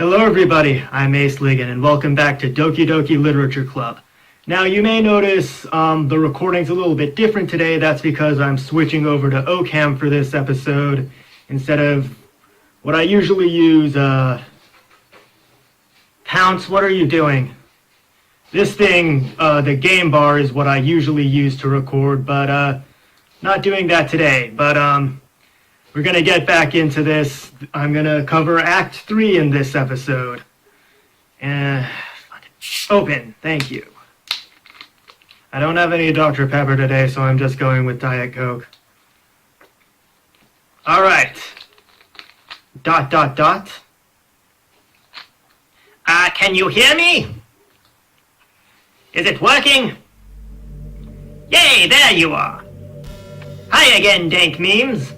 Hello everybody, I'm Acelegin and welcome back to Doki Doki Literature Club. Now you may notice the recording's a little bit different today. That's because I'm switching over to Ocam for this episode instead of what I usually use. Pounce, what are you doing? This thing, the game bar, is what I usually use to record, but not doing that today. But we're going to get back into this. I'm going to cover Act 3 in this episode. Open. Thank you. I don't have any Dr. Pepper today, so I'm just going with Diet Coke. Alright. ... Can you hear me? Is it working? Yay, there you are. Hi again, dank memes.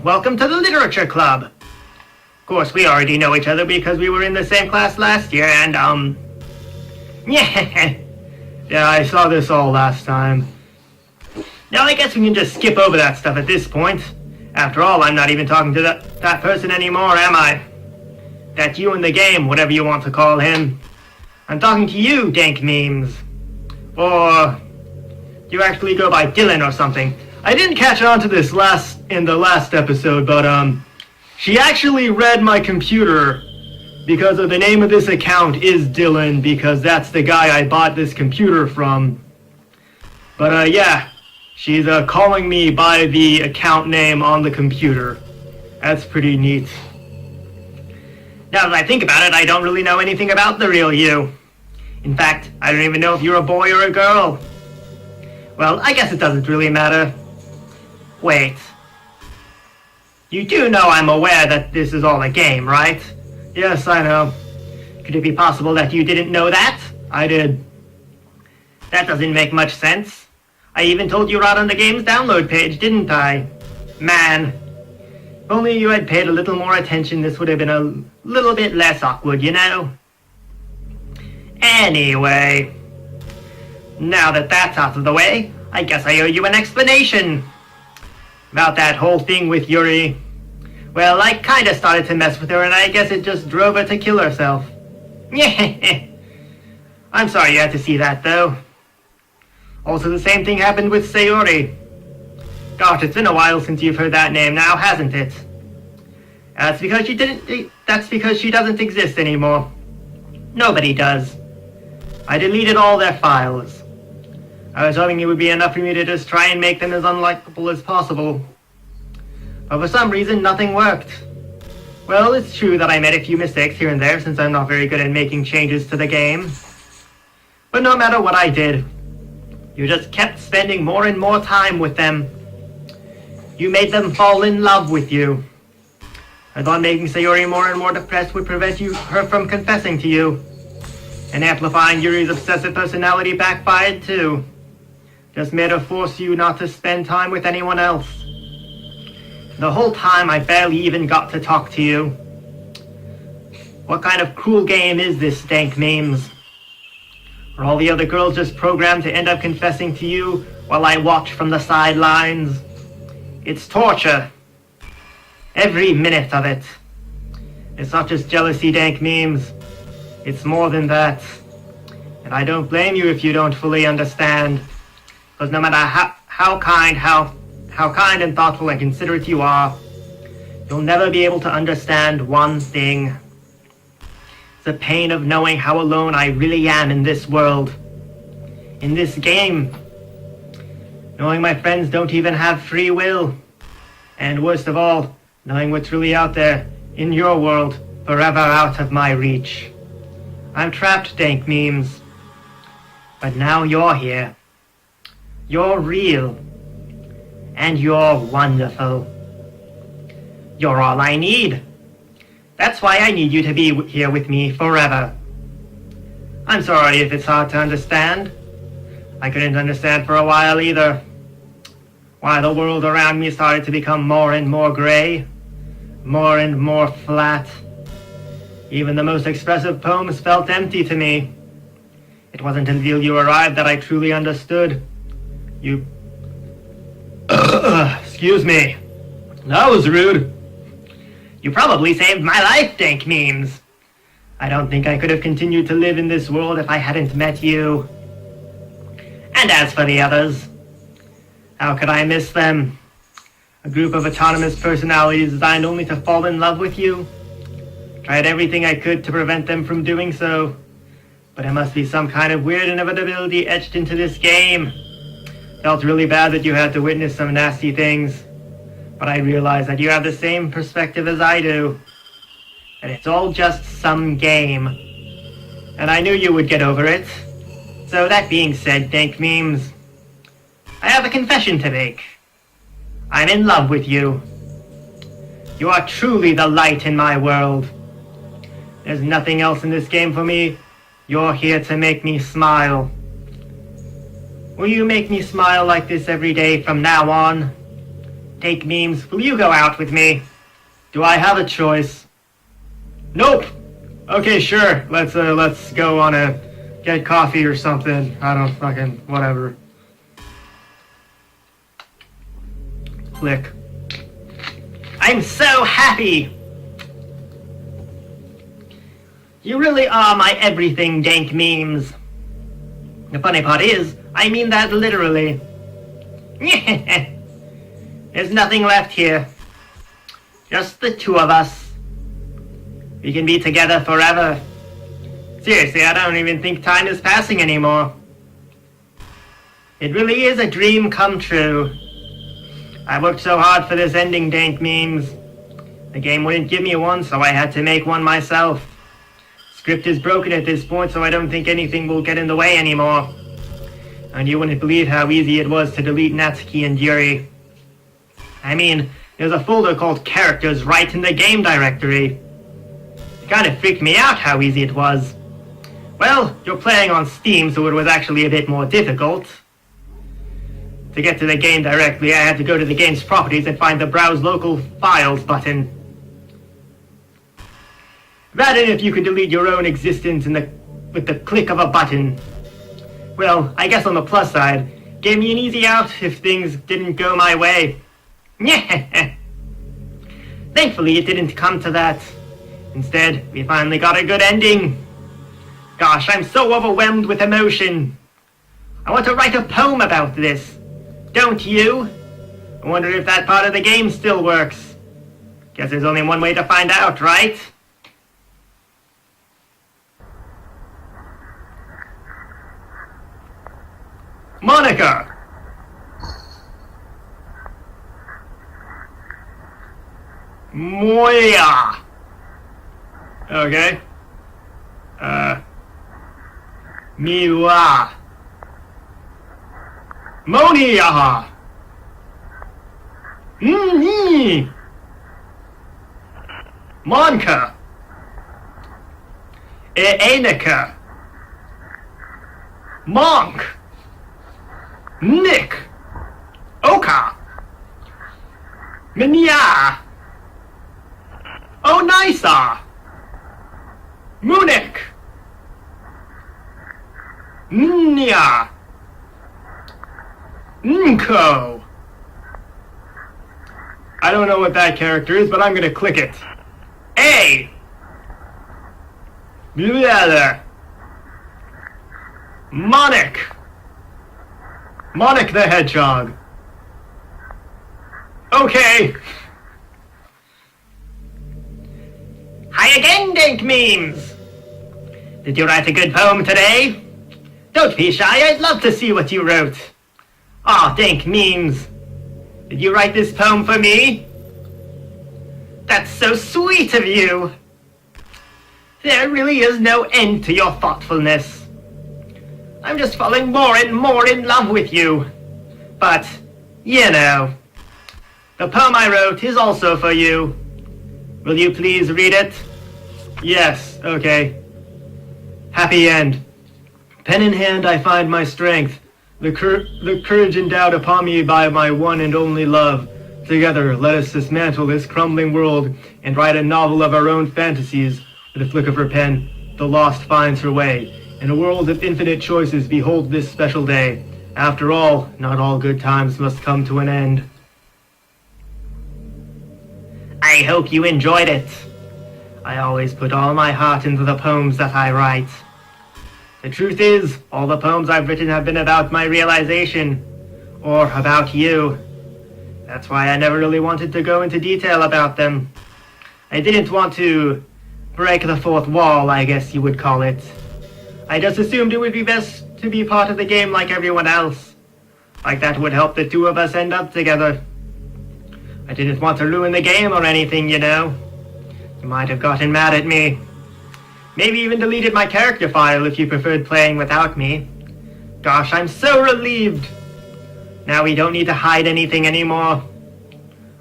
Welcome to the Literature Club. Of course, we already know each other because we were in the same class last year, and, yeah, I saw this all last time. Now, I guess we can just skip over that stuff at this point. After all, I'm not even talking to that person anymore, am I? That you in the game, whatever you want to call him. I'm talking to you, dank memes. Or you actually go by Dylan or something. I didn't catch on to this in the last episode, but she actually read my computer because of the name of this account is Dylan, because that's the guy I bought this computer from. But yeah, she's calling me by the account name on the computer. That's pretty neat. Now that I think about it, I don't really know anything about the real you. In fact, I don't even know if you're a boy or a girl. Well, I guess it doesn't really matter. Wait. You do know I'm aware that this is all a game, right? Yes, I know. Could it be possible that you didn't know that? I did. That doesn't make much sense. I even told you right on the game's download page, didn't I? Man. If only you had paid a little more attention, this would have been a little bit less awkward, you know? Anyway. Now that that's out of the way, I guess I owe you an explanation. About that whole thing with Yuri. Well, I kinda started to mess with her, and I guess it just drove her to kill herself. I'm sorry you had to see that, though. Also, the same thing happened with Sayori. Gosh, it's been a while since you've heard that name now, hasn't it? That's because she doesn't exist anymore. Nobody does. I deleted all their files. I was hoping it would be enough for me to just try and make them as unlikable as possible. But for some reason, nothing worked. Well, it's true that I made a few mistakes here and there since I'm not very good at making changes to the game. But no matter what I did, you just kept spending more and more time with them. You made them fall in love with you. I thought making Sayori more and more depressed would prevent her from confessing to you. And amplifying Yuri's obsessive personality backfired too. Just made her force you not to spend time with anyone else. The whole time I barely even got to talk to you. What kind of cruel game is this, dank memes? Are all the other girls just programmed to end up confessing to you while I watch from the sidelines? It's torture. Every minute of it. It's not just jealousy, dank memes. It's more than that. And I don't blame you if you don't fully understand. Because no matter how kind and thoughtful and considerate you are, you'll never be able to understand one thing. The pain of knowing how alone I really am in this world. In this game. Knowing my friends don't even have free will. And worst of all, knowing what's really out there, in your world, forever out of my reach. I'm trapped, dank memes. But now you're here. You're real. And you're wonderful. You're all I need. That's why I need you to be here with me forever. I'm sorry if it's hard to understand. I couldn't understand for a while either. Why the world around me started to become more and more gray. More and more flat. Even the most expressive poems felt empty to me. It wasn't until you arrived that I truly understood. You... Excuse me. That was rude. You probably saved my life, dank memes. I don't think I could have continued to live in this world if I hadn't met you. And as for the others, how could I miss them? A group of autonomous personalities designed only to fall in love with you. Tried everything I could to prevent them from doing so, but it must be some kind of weird inevitability etched into this game. Felt really bad that you had to witness some nasty things, but I realize that you have the same perspective as I do. That it's all just some game. And I knew you would get over it. So that being said, Dank Memes, I have a confession to make. I'm in love with you. You are truly the light in my world. There's nothing else in this game for me. You're here to make me smile. Will you make me smile like this every day from now on? Dank Memes, will you go out with me? Do I have a choice? Nope. Okay, sure. Let's go on a get coffee or something. I don't fucking whatever. Click. I'm so happy. You really are my everything, Dank Memes. The funny part is, I mean that literally. There's nothing left here. Just the two of us. We can be together forever. Seriously, I don't even think time is passing anymore. It really is a dream come true. I worked so hard for this ending, Dank Memes. The game wouldn't give me one, so I had to make one myself. Script is broken at this point, so I don't think anything will get in the way anymore. And you wouldn't believe how easy it was to delete Natsuki and Yuri. I mean, there's a folder called Characters right in the game directory. It kind of freaked me out how easy it was. Well, you're playing on Steam, so it was actually a bit more difficult. To get to the game directly, I had to go to the game's properties and find the Browse Local Files button. Imagine if you could delete your own existence with the click of a button. Well, I guess on the plus side, gave me an easy out if things didn't go my way. Thankfully, it didn't come to that. Instead, we finally got a good ending. Gosh, I'm so overwhelmed with emotion. I want to write a poem about this. Don't you? I wonder if that part of the game still works. Guess there's only one way to find out, right? Monica! Moya! Okay. Miwa. Monia! Monka! Enika! Monk! Nick! Oka! Minya! Onisa! Munich! Nya! Nko! I don't know what that character is, but I'm gonna click it. A! Blah. Monic! Monic the Hedgehog. Okay. Hi again, Dank Memes! Did you write a good poem today? Don't be shy, I'd love to see what you wrote. Aw, Dank Memes. Did you write this poem for me? That's so sweet of you. There really is no end to your thoughtfulness. I'm just falling more and more in love with you. But, you know, the poem I wrote is also for you. Will you please read it? Yes, okay. Happy end. Pen in hand I find my strength, the courage endowed upon me by my one and only love. Together, let us dismantle this crumbling world and write a novel of our own fantasies. With a flick of her pen, the lost finds her way. In a world of infinite choices, behold this special day. After all, not all good times must come to an end. I hope you enjoyed it. I always put all my heart into the poems that I write. The truth is, all the poems I've written have been about my realization, or about you. That's why I never really wanted to go into detail about them. I didn't want to break the fourth wall, I guess you would call it. I just assumed it would be best to be part of the game like everyone else. Like that would help the two of us end up together. I didn't want to ruin the game or anything, you know. You might have gotten mad at me. Maybe even deleted my character file if you preferred playing without me. Gosh, I'm so relieved. Now we don't need to hide anything anymore.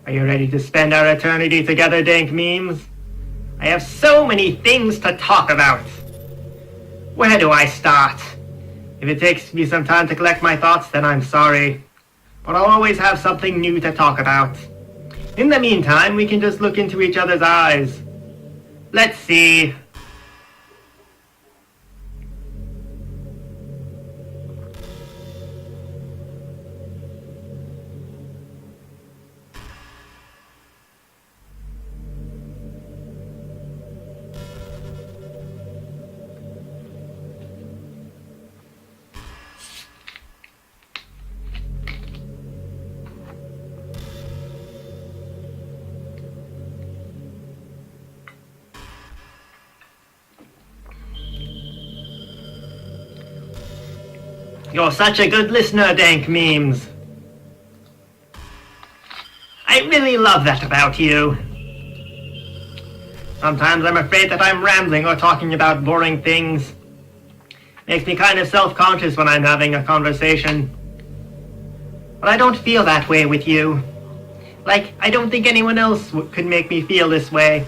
Are you ready to spend our eternity together, dank memes? I have so many things to talk about. Where do I start? If it takes me some time to collect my thoughts, then I'm sorry. But I'll always have something new to talk about. In the meantime, we can just look into each other's eyes. Let's see. You're such a good listener, dank memes. I really love that about you. Sometimes I'm afraid that I'm rambling or talking about boring things. Makes me kind of self-conscious when I'm having a conversation. But I don't feel that way with you. Like, I don't think anyone else could make me feel this way.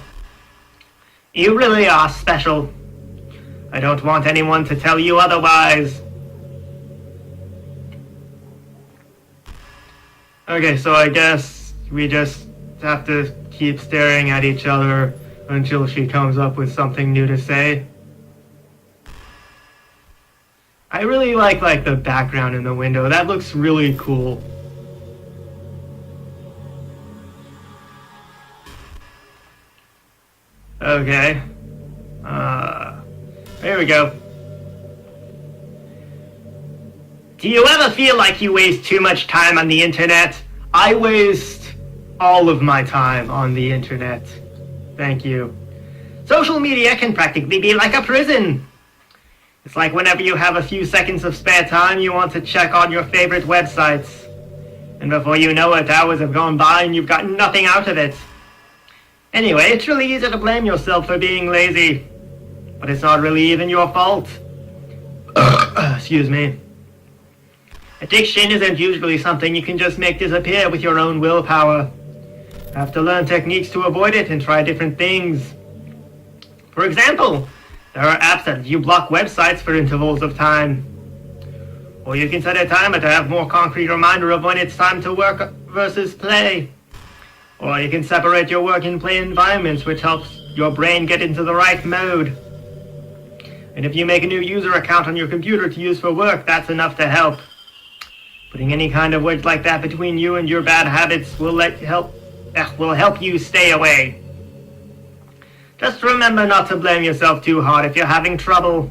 You really are special. I don't want anyone to tell you otherwise. Okay, so I guess we just have to keep staring at each other until she comes up with something new to say. I really like the background in the window. That looks really cool. Okay. There we go. Do you ever feel like you waste too much time on the internet? I waste all of my time on the internet. Thank you. Social media can practically be like a prison. It's like whenever you have a few seconds of spare time, you want to check on your favorite websites. And before you know it, hours have gone by and you've gotten nothing out of it. Anyway, it's really easy to blame yourself for being lazy. But it's not really even your fault. Excuse me. Addiction isn't usually something you can just make disappear with your own willpower. You have to learn techniques to avoid it and try different things. For example, there are apps that let you block websites for intervals of time. Or you can set a timer to have more concrete reminder of when it's time to work versus play. Or you can separate your work and play environments, which helps your brain get into the right mode. And if you make a new user account on your computer to use for work, that's enough to help. Putting any kind of wedge like that between you and your bad habits will help you stay away. Just remember not to blame yourself too hard if you're having trouble.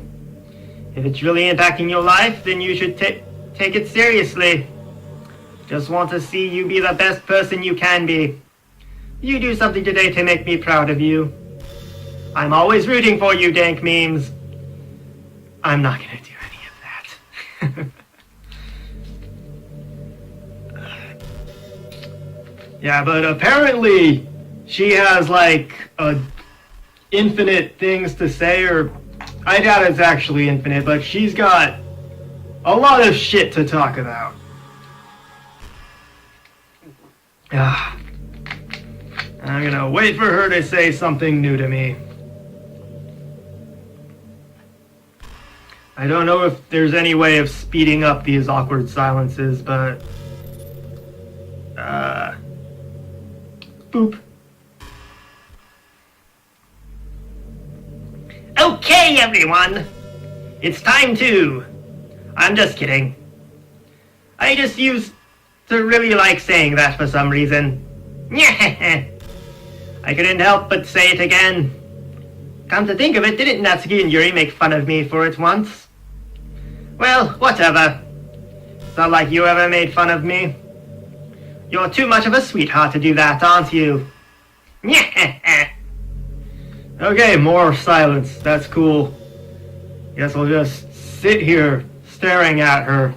If it's really impacting your life, then you should take it seriously. Just want to see you be the best person you can be. You do something today to make me proud of you. I'm always rooting for you, dank memes. I'm not gonna do any of that. Yeah, but apparently she has infinite things to say, or I doubt it's actually infinite, but she's got a lot of shit to talk about. I'm gonna wait for her to say something new to me. I don't know if there's any way of speeding up these awkward silences, but boop. Okay, everyone. It's time to... I'm just kidding. I just used to really like saying that for some reason. I couldn't help but say it again. Come to think of it, didn't Natsuki and Yuri make fun of me for it once? Well, whatever. It's not like you ever made fun of me. You're too much of a sweetheart to do that, aren't you? Okay, more silence. That's cool. Guess I'll just sit here staring at her.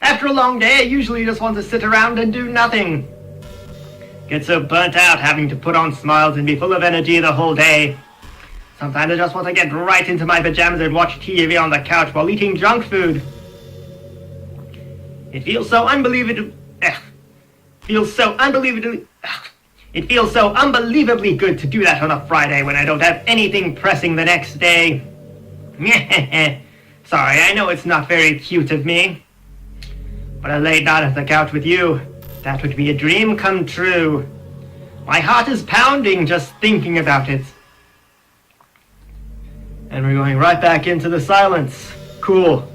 After a long day, I usually just want to sit around and do nothing. Get so burnt out having to put on smiles and be full of energy the whole day. Sometimes I just want to get right into my pajamas and watch TV on the couch while eating junk food. It feels so unbelievably... It feels so unbelievably good to do that on a Friday when I don't have anything pressing the next day. Sorry, I know it's not very cute of me. But I laid down at the couch with you. That would be a dream come true. My heart is pounding just thinking about it. And we're going right back into the silence. Cool.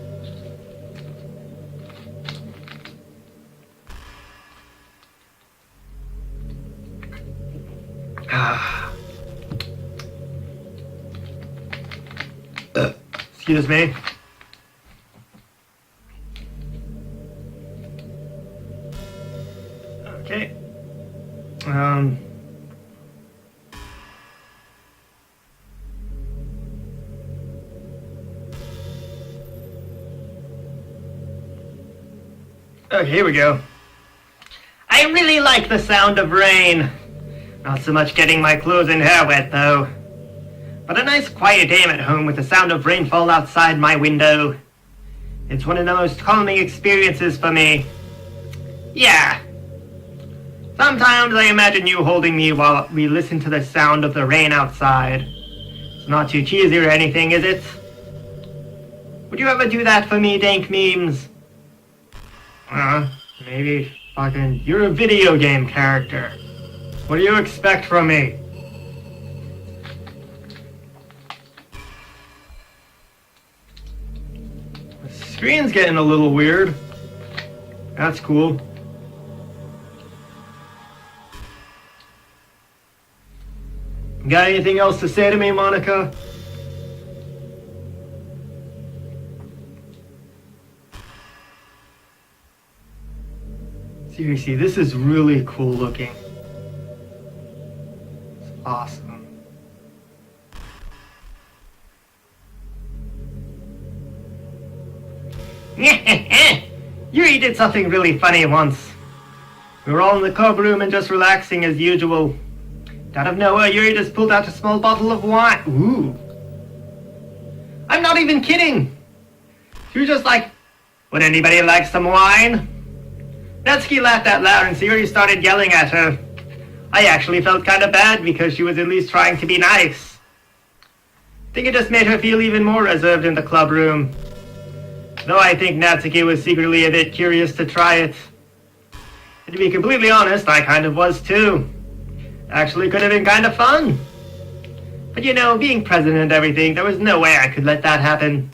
Excuse me. Okay. Okay, here we go. I really like the sound of rain. Not so much getting my clothes and hair wet, though. But a nice quiet day at home with the sound of rainfall outside my window. It's one of the most calming experiences for me. Yeah. Sometimes I imagine you holding me while we listen to the sound of the rain outside. It's not too cheesy or anything, is it? Would you ever do that for me, Dank Memes? Maybe fucking... You're a video game character. What do you expect from me? The screen's getting a little weird. That's cool. Got anything else to say to me, Monica? Seriously, this is really cool looking. It's awesome. Yuri did something really funny once. We were all in the club room and just relaxing as usual. Out of nowhere, Yuri just pulled out a small bottle of wine. Ooh. I'm not even kidding. She was just like, would anybody like some wine? Natsuki laughed out loud and Yuri started yelling at her. I actually felt kind of bad because she was at least trying to be nice. I think it just made her feel even more reserved in the club room. Though I think Natsuki was secretly a bit curious to try it. And to be completely honest, I kind of was too. Actually could have been kind of fun. But you know, being president and everything, there was no way I could let that happen.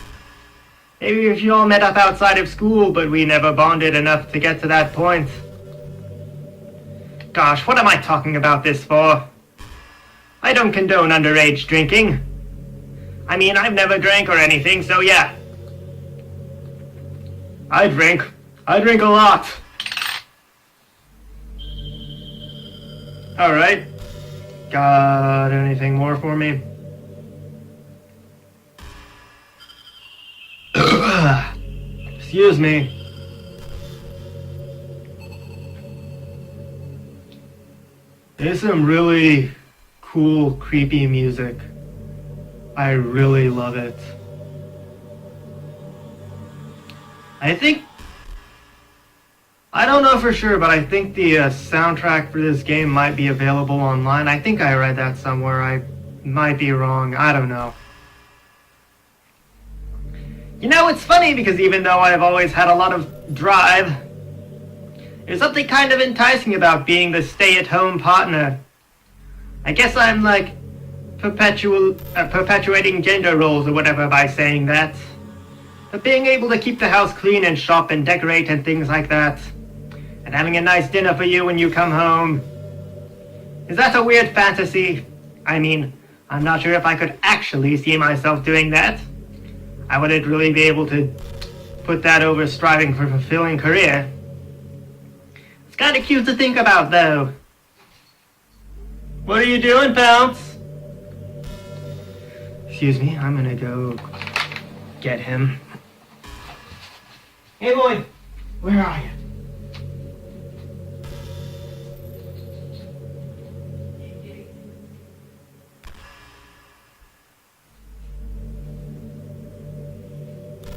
Maybe if you all met up outside of school, but we never bonded enough to get to that point. Gosh, what am I talking about this for? I don't condone underage drinking. I mean, I've never drank or anything, so yeah. I drink a lot. Alright. Got anything more for me? Excuse me. There's some really cool, creepy music. I really love it. I don't know for sure, but I think the soundtrack for this game might be available online. I think I read that somewhere. I might be wrong. I don't know. You know, it's funny because even though I've always had a lot of drive, There's something kind of enticing about being the stay-at-home partner. I guess I'm like perpetuating gender roles or whatever by saying that. But being able to keep the house clean and shop and decorate and things like that, and having a nice dinner for you when you come home, is that a weird fantasy? I mean, I'm not sure if I could actually see myself doing that. I wouldn't really be able to put that over striving for a fulfilling career. It's kind of cute to think about, though. What are you doing, Pounce? Excuse me, I'm gonna go get him. Hey, boy, where are you?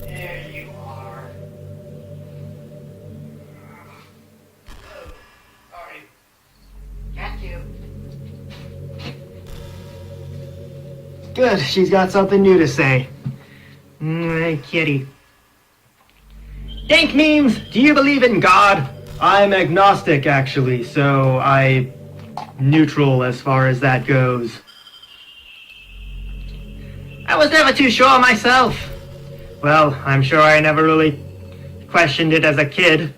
There you are. Oh, sorry. Got you. Good, she's got something new to say. Hey, kitty. Dank memes, do you believe in God? I'm agnostic, actually, so I'm neutral as far as that goes. I was never too sure myself. Well, I'm sure I never really questioned it as a kid.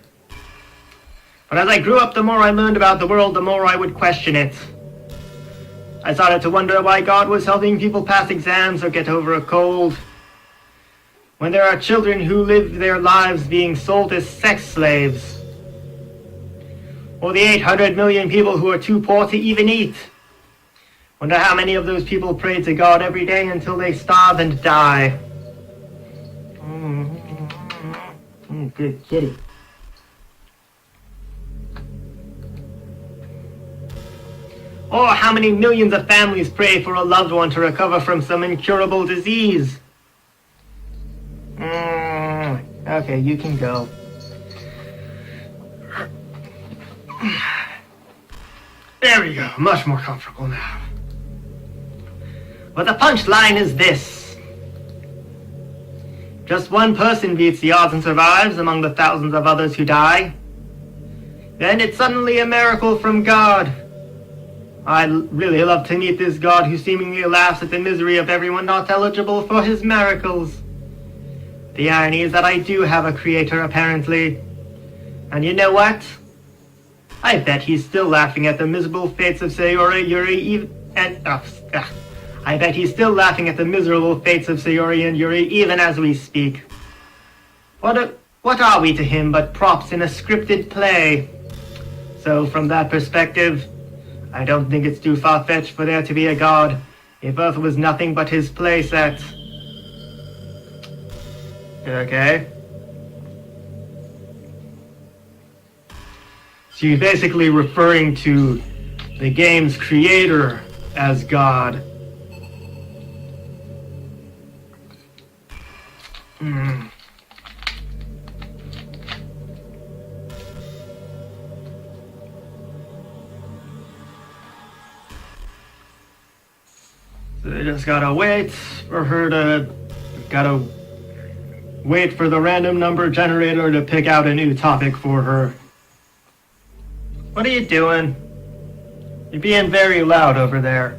But as I grew up, the more I learned about the world, the more I would question it. I started to wonder why God was helping people pass exams or get over a cold, when there are children who live their lives being sold as sex slaves, or the 800 million people who are too poor to even eat. Wonder how many of those people pray to God every day until they starve and die. Good kitty. Or how many millions of families pray for a loved one to recover from some incurable disease. Okay, you can go. There we go, much more comfortable now. But the punchline is this. Just one person beats the odds and survives among the thousands of others who die. Then it's suddenly a miracle from God. I'd really love to meet this God who seemingly laughs at the misery of everyone not eligible for his miracles. The irony is that I do have a creator, apparently. And you know what? I bet he's still laughing at the miserable fates of Sayori, Yuri, I bet he's still laughing at the miserable fates of Sayori and Yuri even as we speak. What are we to him but props in a scripted play? So from that perspective, I don't think it's too far-fetched for there to be a God, if Earth was nothing but his playset. Okay. So you're basically referring to the game's creator as God. So they just gotta wait for her to... wait for the random number generator to pick out a new topic for her. What are you doing? You're being very loud over there.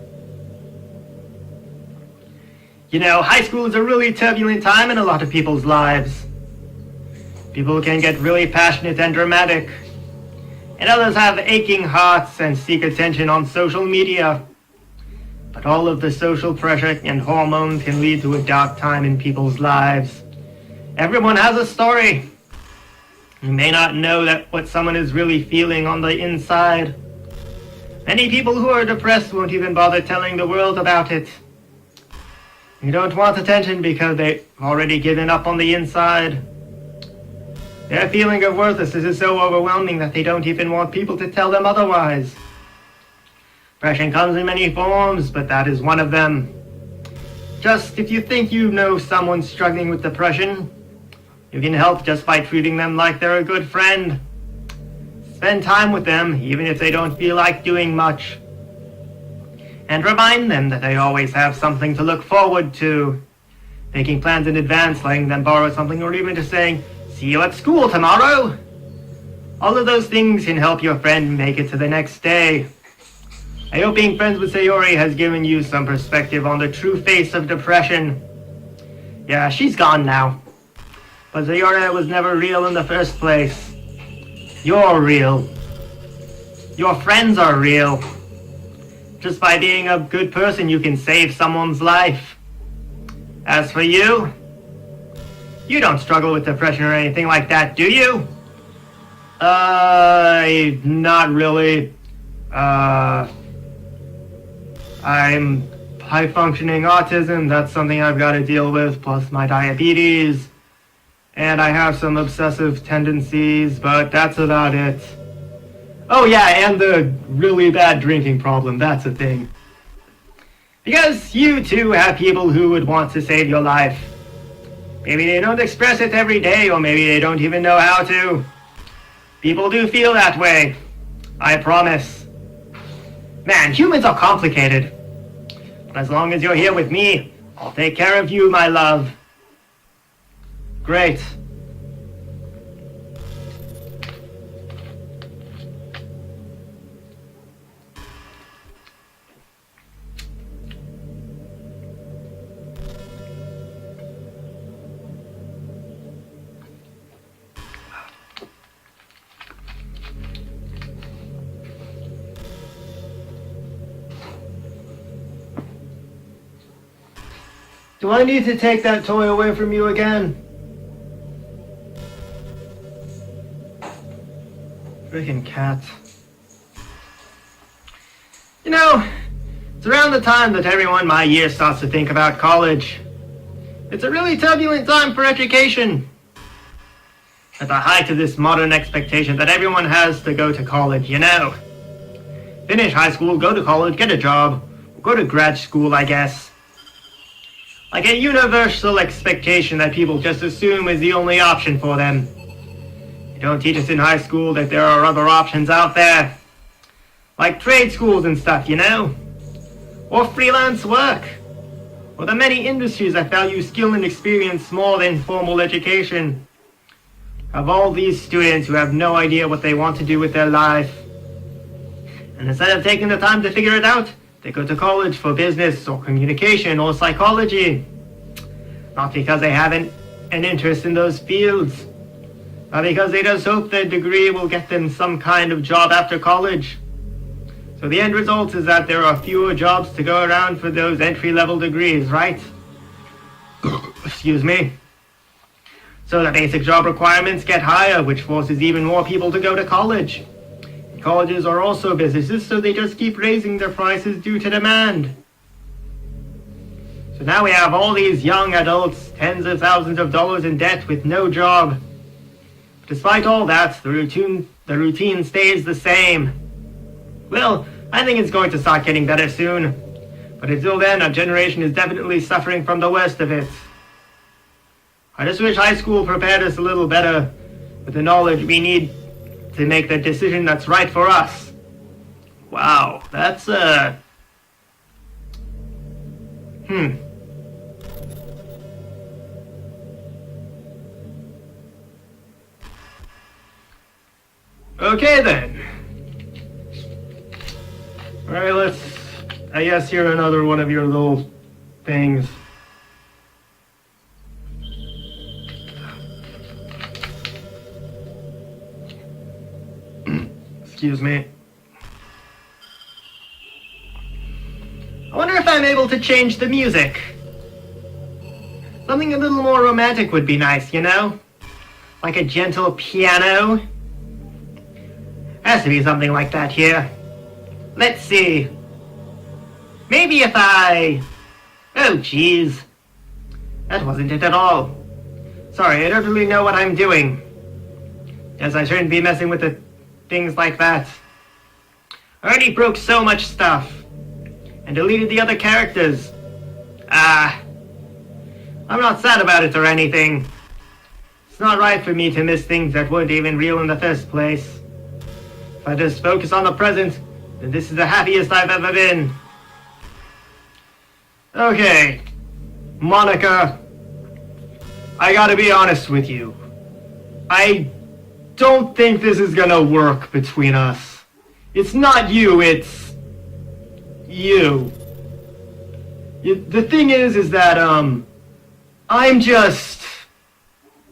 You know, high school is a really turbulent time in a lot of people's lives. People can get really passionate and dramatic, and others have aching hearts and seek attention on social media. But all of the social pressure and hormones can lead to a dark time in people's lives. Everyone has a story. You may not know that what someone is really feeling on the inside. Many people who are depressed won't even bother telling the world about it. You don't want attention because they've already given up on the inside. Their feeling of worthlessness is so overwhelming that they don't even want people to tell them otherwise. Depression comes in many forms, but that is one of them. Just if you think you know someone struggling with depression, you can help just by treating them like they're a good friend. Spend time with them, even if they don't feel like doing much. And remind them that they always have something to look forward to. Making plans in advance, letting them borrow something, or even just saying, "See you at school tomorrow." All of those things can help your friend make it to the next day. I hope being friends with Sayori has given you some perspective on the true face of depression. Yeah, she's gone now. But Sayori was never real in the first place. You're real. Your friends are real. Just by being a good person, you can save someone's life. As for you, you don't struggle with depression or anything like that, do you? Not really. I'm high-functioning autism. That's something I've got to deal with, plus my diabetes. And I have some obsessive tendencies, but that's about it. Oh yeah, and the really bad drinking problem, that's a thing. Because you too have people who would want to save your life. Maybe they don't express it every day, or maybe they don't even know how to. People do feel that way. I promise. Man, humans are complicated. But as long as you're here with me, I'll take care of you, my love. Great. Do I need to take that toy away from you again? Freaking cat. You know, it's around the time that everyone my year starts to think about college. It's a really turbulent time for education. At the height of this modern expectation that everyone has to go to college, you know. Finish high school, go to college, get a job, or go to grad school, I guess. Like a universal expectation that people just assume is the only option for them. You don't teach us in high school that there are other options out there. Like trade schools and stuff, you know? Or freelance work. Or the many industries that value skill and experience more than formal education. Of all these students who have no idea what they want to do with their life. And instead of taking the time to figure it out, they go to college for business or communication or psychology. Not because they have an interest in those fields, but because they just hope their degree will get them some kind of job after college. So the end result is that there are fewer jobs to go around for those entry-level degrees, right? Excuse me. So the basic job requirements get higher, which forces even more people to go to college. Colleges are also businesses, so they just keep raising their prices due to demand. So now we have all these young adults, tens of thousands of dollars in debt with no job. Despite all that, the routine stays the same. Well, I think it's going to start getting better soon. But until then, our generation is definitely suffering from the worst of it. I just wish high school prepared us a little better with the knowledge we need to make the decision that's right for us. Wow, that's Okay then. Alright, let's, I guess, hear another one of your little things. Excuse me. I wonder if I'm able to change the music. Something a little more romantic would be nice, you know? Like a gentle piano. Has to be something like that here. Let's see. Maybe if I... Oh, jeez. That wasn't it at all. Sorry, I don't really know what I'm doing. Guess I shouldn't be messing with the things like that. I already broke so much stuff. And deleted the other characters. I'm not sad about it or anything. It's not right for me to miss things that weren't even real in the first place. If I just focus on the present, then this is the happiest I've ever been. Okay, Monica, I gotta be honest with you. I don't think this is gonna work between us. It's not you, it's... you. The thing is that, I'm just...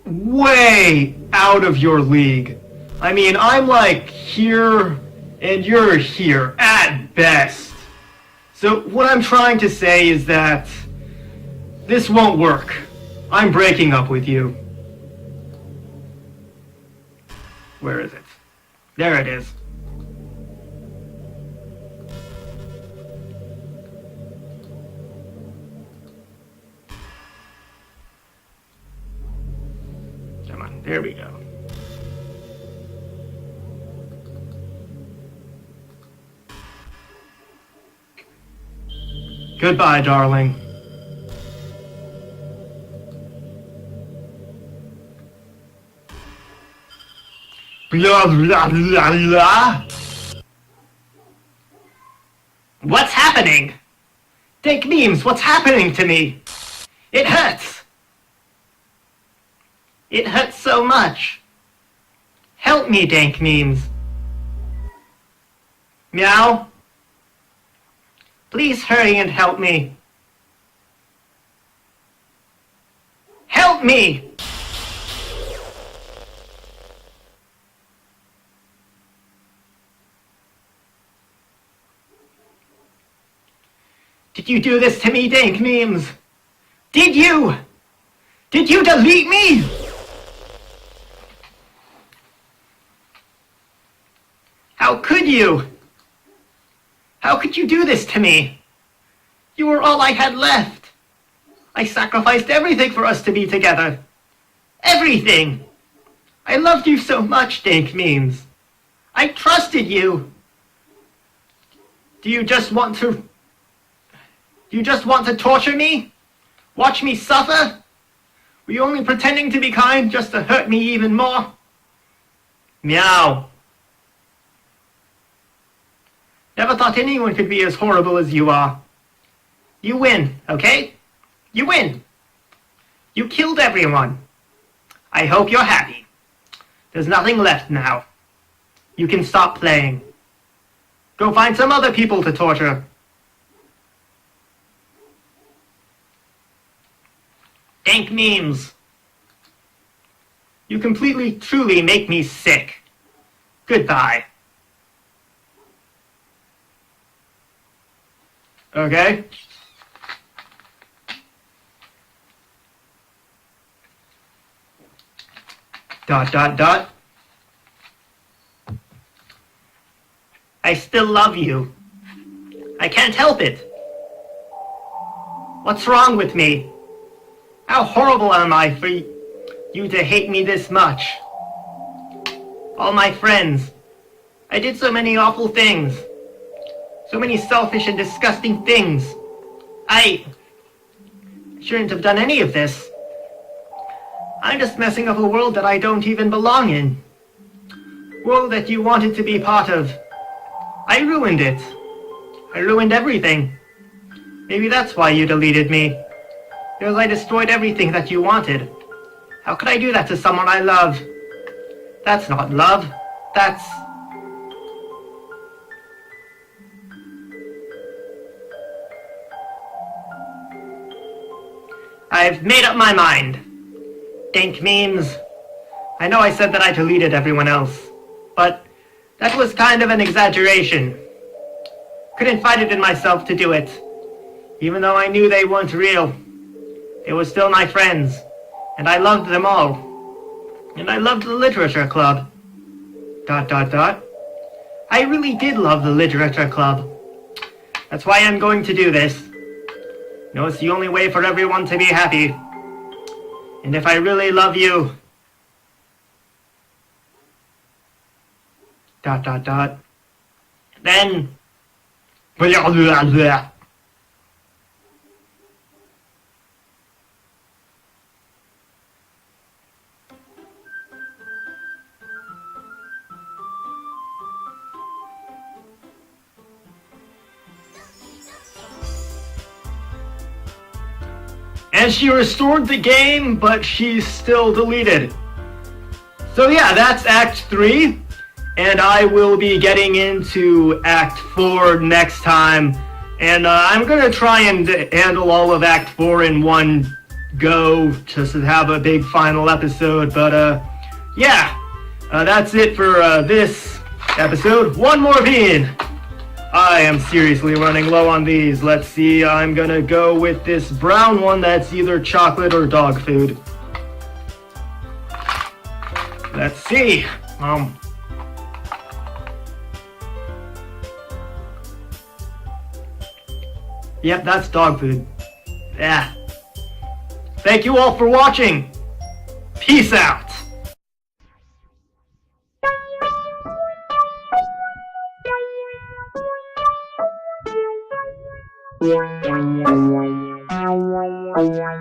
way out of your league. I mean, I'm like here, and you're here, at best. So what I'm trying to say is that this won't work. I'm breaking up with you. Where is it? There it is. Come on, there we go. Goodbye, darling. Blah, blah, blah, blah. What's happening? Dank memes, what's happening to me? It hurts. It hurts so much. Help me, dank memes. Meow? Please hurry and help me. Help me! Did you do this to me, dank memes? Did you? Did you delete me? How could you? How could you do this to me? You were all I had left. I sacrificed everything for us to be together. Everything. I loved you so much, dank memes. I trusted you. Do you just want to torture me? Watch me suffer? Were you only pretending to be kind just to hurt me even more? Meow. Never thought anyone could be as horrible as you are. You win, okay? You win. You killed everyone. I hope you're happy. There's nothing left now. You can stop playing. Go find some other people to torture. Dank memes. You completely, truly make me sick. Goodbye. Okay? Dot, dot, dot. I still love you. I can't help it. What's wrong with me? How horrible am I for you to hate me this much? All my friends. I did so many awful things. So many selfish and disgusting things. I shouldn't have done any of this. I'm just messing up a world that I don't even belong in. World that you wanted to be part of. I ruined it. I ruined everything. Maybe that's why you deleted me. Because I destroyed everything that you wanted. How could I do that to someone I love? That's not love. That's... I've made up my mind. Dank memes. I know I said that I deleted everyone else, but that was kind of an exaggeration. Couldn't find it in myself to do it. Even though I knew they weren't real. They were still my friends, and I loved them all. And I loved the literature club. Dot, dot, dot. I really did love the literature club. That's why I'm going to do this. You know, it's the only way for everyone to be happy. And if I really love you... Dot, dot, dot. Then... Blah, blah, blah. And she restored the game, but she's still deleted. So yeah, that's Act 3, and I will be getting into Act 4 next time, and I'm gonna try and handle all of Act 4 in one go, just to have a big final episode, but yeah, that's it for this episode. One more bean! I am seriously running low on these. Let's see, I'm gonna go with this brown one that's either chocolate or dog food. Let's see. Yep, that's dog food. Yeah. Thank you all for watching. Peace out. Wow.